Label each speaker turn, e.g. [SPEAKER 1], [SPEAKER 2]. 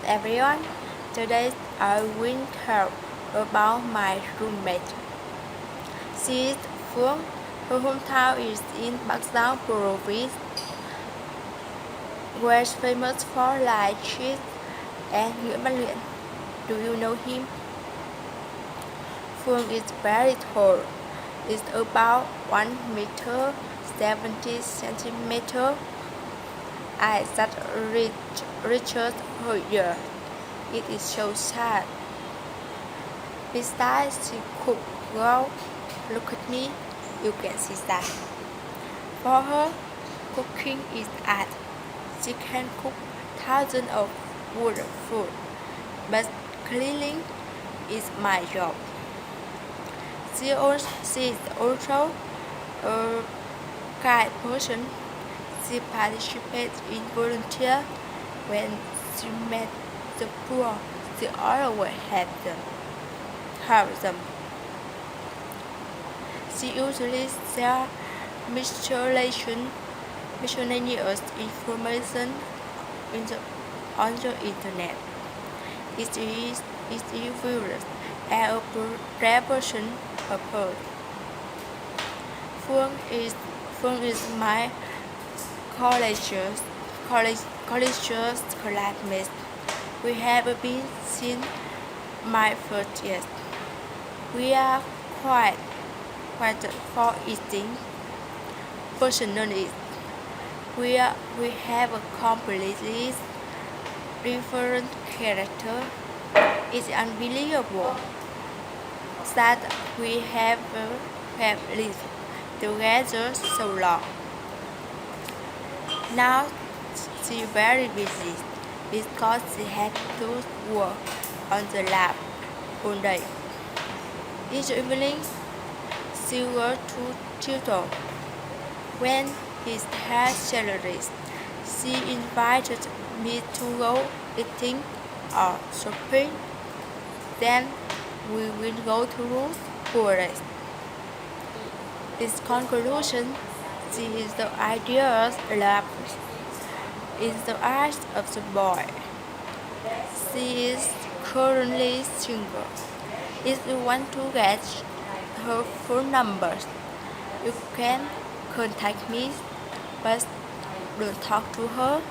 [SPEAKER 1] everyone. Today I will talk about my roommate. She is Phuong. Her hometown is in Bac Giang province, where is famous for litchi and Nguyen Van Luyen. Do you know him? Phuong is very tall. It's about 1 meter 70 centimeter. I that reaches her ear. It is so sad. Besides, she cook well. Look at me. You can see that. For her, cooking is art. She can cook thousands of good food, but cleaning is my job. She is also a kind person. She participates in volunteer when she met the poor. She always help them. She usually shares miscellaneous information on the internet. It is viewed as a preparation purpose. Phuong is my college's classmate. We have been since my first year. We are quite for eating. Personally, we have a completely different character. It's unbelievable that we have lived together so long. Now she is very busy because she has to work on the lab all day. Each evening she goes to tutor. When he has salaries, she invited me to go eating or shopping. Then we will go to forest. In conclusion, she is the ideal lover in the eyes of the boy. She is currently single. If you want to get her phone number, you can contact me, but don't talk to her.